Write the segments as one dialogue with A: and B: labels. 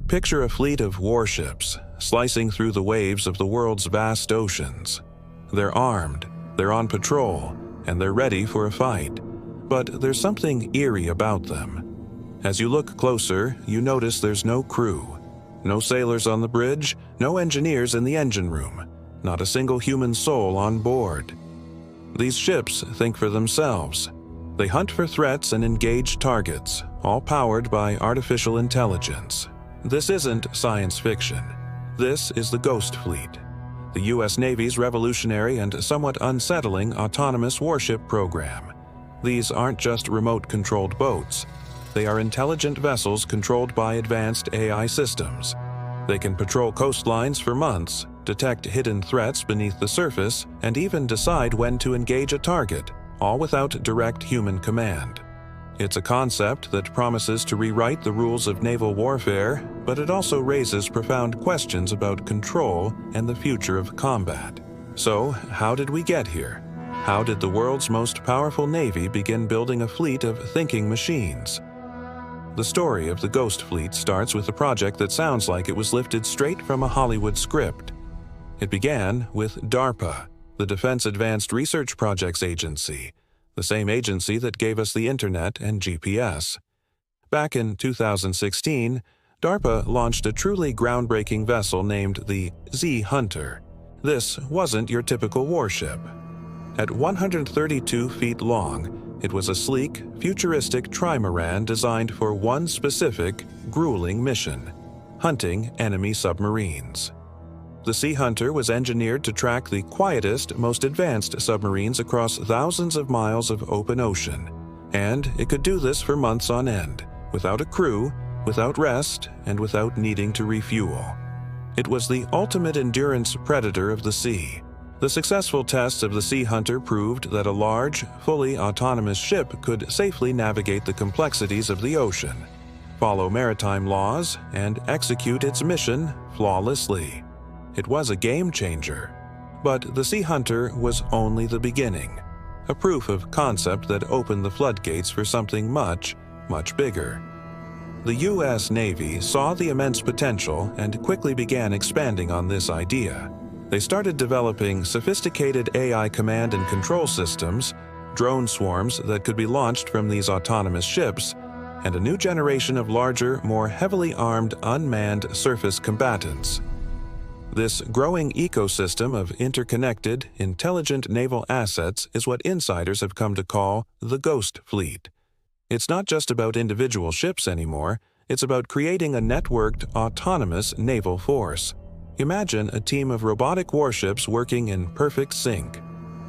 A: Picture a fleet of warships slicing through the waves of the world's vast oceans. They're armed, they're on patrol, and they're ready for a fight. But there's something eerie about them. As you look closer, you notice there's no crew. No sailors on the bridge, no engineers in the engine room, not a single human soul on board. These ships think for themselves. They hunt for threats and engage targets, all powered by artificial intelligence. This isn't science fiction. This is the Ghost Fleet, the U.S. Navy's revolutionary and somewhat unsettling autonomous warship program. These aren't just remote-controlled boats. They are intelligent vessels controlled by advanced AI systems. They can patrol coastlines for months, detect hidden threats beneath the surface, and even decide when to engage a target, all without direct human command. It's a concept that promises to rewrite the rules of naval warfare, but it also raises profound questions about control and the future of combat. So, how did we get here? How did the world's most powerful navy begin building a fleet of thinking machines? The story of the Ghost Fleet starts with a project that sounds like it was lifted straight from a Hollywood script. It began with DARPA, the Defense Advanced Research Projects Agency, the same agency that gave us the Internet and GPS. Back in 2016, DARPA launched a truly groundbreaking vessel named the Z-Hunter. This wasn't your typical warship. At 132 feet long, it was a sleek, futuristic trimaran designed for one specific, grueling mission: hunting enemy submarines. The Z-Hunter was engineered to track the quietest, most advanced submarines across thousands of miles of open ocean, and it could do this for months on end, without a crew, without rest, and without needing to refuel. It was the ultimate endurance predator of the sea. The successful tests of the Z-Hunter proved that a large, fully autonomous ship could safely navigate the complexities of the ocean, follow maritime laws, and execute its mission flawlessly. It was a game changer. But the Z-Hunter was only the beginning, a proof of concept that opened the floodgates for something much, much bigger. The U.S. Navy saw the immense potential and quickly began expanding on this idea. They started developing sophisticated AI command and control systems, drone swarms that could be launched from these autonomous ships, and a new generation of larger, more heavily armed unmanned surface combatants. This growing ecosystem of interconnected, intelligent naval assets is what insiders have come to call the Ghost Fleet. It's not just about individual ships anymore, it's about creating a networked, autonomous naval force. Imagine a team of robotic warships working in perfect sync.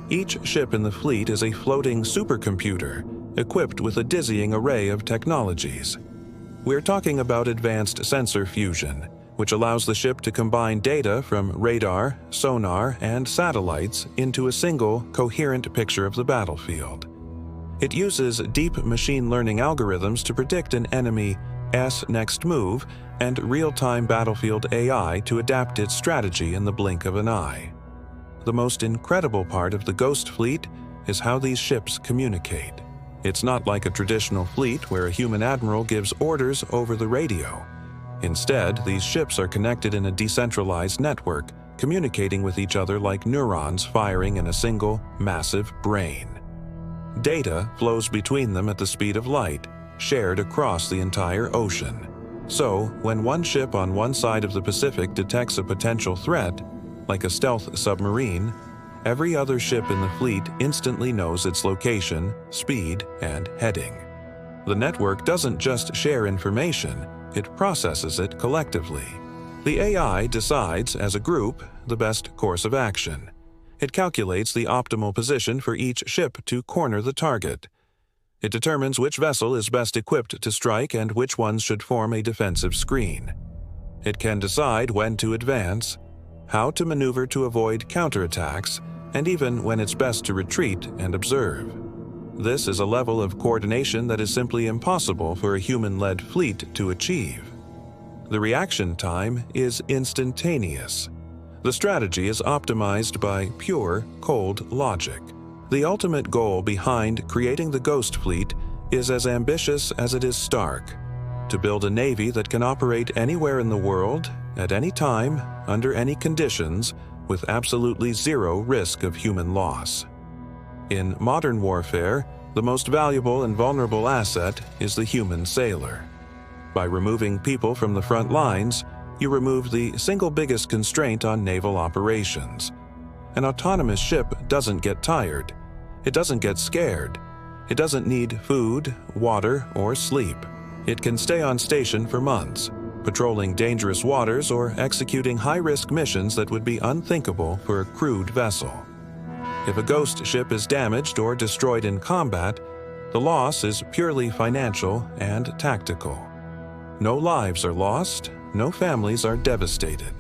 A: Each ship in the fleet is a floating supercomputer, equipped with a dizzying array of technologies. We're talking about advanced sensor fusion, which allows the ship to combine data from radar, sonar, and satellites into a single, coherent picture of the battlefield. It uses deep machine learning algorithms to predict an enemy's next move and real-time battlefield AI to adapt its strategy in the blink of an eye. The most incredible part of the Ghost Fleet is how these ships communicate. It's not like a traditional fleet where a human admiral gives orders over the radio. Instead, these ships are connected in a decentralized network, communicating with each other like neurons firing in a single, massive brain. Data flows between them at the speed of light, shared across the entire ocean. So, when one ship on one side of the Pacific detects a potential threat, like a stealth submarine, every other ship in the fleet instantly knows its location, speed, and heading. The network doesn't just share information, it processes it collectively. The AI decides, as a group, the best course of action. It calculates the optimal position for each ship to corner the target. It determines which vessel is best equipped to strike and which ones should form a defensive screen. It can decide when to advance, how to maneuver to avoid counterattacks, and even when it's best to retreat and observe. This is a level of coordination that is simply impossible for a human-led fleet to achieve. The reaction time is instantaneous. The strategy is optimized by pure, cold logic. The ultimate goal behind creating the Ghost Fleet is as ambitious as it is stark: to build a navy that can operate anywhere in the world, at any time, under any conditions, with absolutely zero risk of human loss. In modern warfare, the most valuable and vulnerable asset is the human sailor. By removing people from the front lines, you remove the single biggest constraint on naval operations. An autonomous ship doesn't get tired. It doesn't get scared. It doesn't need food, water, or sleep. It can stay on station for months, patrolling dangerous waters or executing high-risk missions that would be unthinkable for a crewed vessel. If a ghost ship is damaged or destroyed in combat, the loss is purely financial and tactical. No lives are lost, no families are devastated.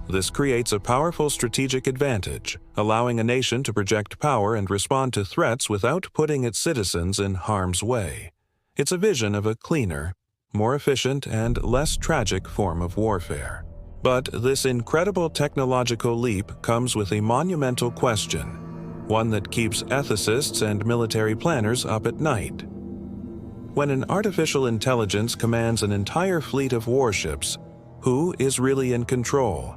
A: This creates a powerful strategic advantage, allowing a nation to project power and respond to threats without putting its citizens in harm's way. It's a vision of a cleaner, more efficient, and less tragic form of warfare. But this incredible technological leap comes with a monumental question, one that keeps ethicists and military planners up at night. When an artificial intelligence commands an entire fleet of warships, who is really in control?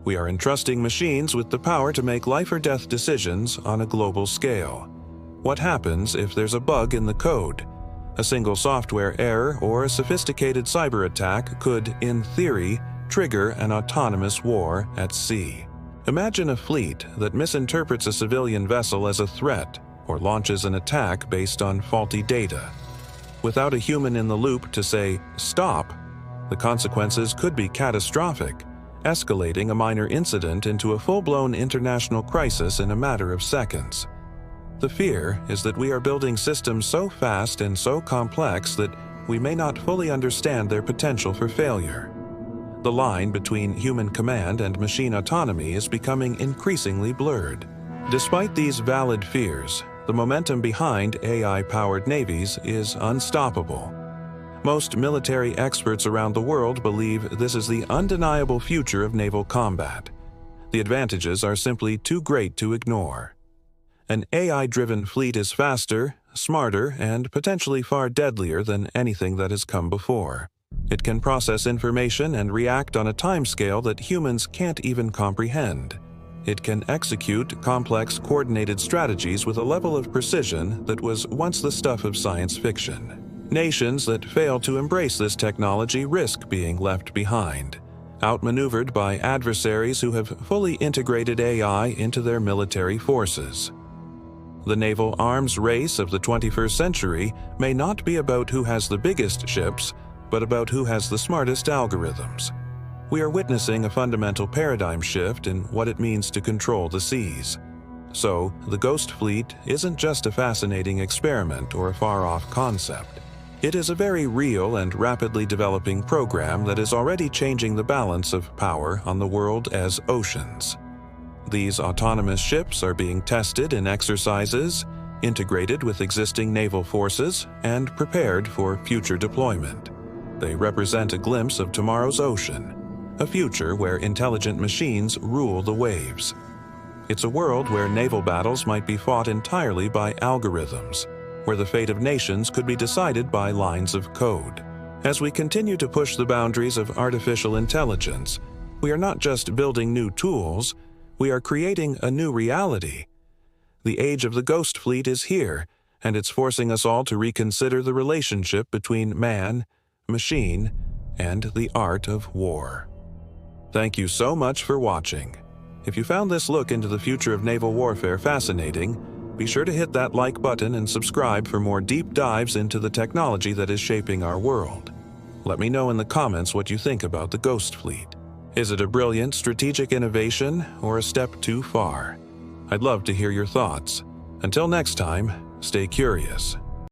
A: We are entrusting machines with the power to make life-or-death decisions on a global scale. What happens if there's a bug in the code? A single software error or a sophisticated cyber attack could, in theory, trigger an autonomous war at sea. Imagine a fleet that misinterprets a civilian vessel as a threat or launches an attack based on faulty data. Without a human in the loop to say, "Stop," the consequences could be catastrophic, escalating a minor incident into a full-blown international crisis in a matter of seconds. The fear is that we are building systems so fast and so complex that we may not fully understand their potential for failure. The line between human command and machine autonomy is becoming increasingly blurred. Despite these valid fears, the momentum behind AI-powered navies is unstoppable. Most military experts around the world believe this is the undeniable future of naval combat. The advantages are simply too great to ignore. An AI-driven fleet is faster, smarter, and potentially far deadlier than anything that has come before. It can process information and react on a timescale that humans can't even comprehend. It can execute complex, coordinated strategies with a level of precision that was once the stuff of science fiction. Nations that fail to embrace this technology risk being left behind, outmaneuvered by adversaries who have fully integrated AI into their military forces. The naval arms race of the 21st century may not be about who has the biggest ships, but about who has the smartest algorithms. We are witnessing a fundamental paradigm shift in what it means to control the seas. So, the Ghost Fleet isn't just a fascinating experiment or a far-off concept. It is a very real and rapidly developing program that is already changing the balance of power on the world as oceans. These autonomous ships are being tested in exercises, integrated with existing naval forces, and prepared for future deployment. They represent a glimpse of tomorrow's ocean, a future where intelligent machines rule the waves. It's a world where naval battles might be fought entirely by algorithms, where the fate of nations could be decided by lines of code. As we continue to push the boundaries of artificial intelligence, we are not just building new tools, we are creating a new reality. The age of the Ghost Fleet is here, and it's forcing us all to reconsider the relationship between man, machine, and the art of war. Thank you so much for watching. If you found this look into the future of naval warfare fascinating, be sure to hit that like button and subscribe for more deep dives into the technology that is shaping our world. Let me know in the comments what you think about the Ghost Fleet. Is it a brilliant strategic innovation or a step too far? I'd love to hear your thoughts. Until next time, stay curious.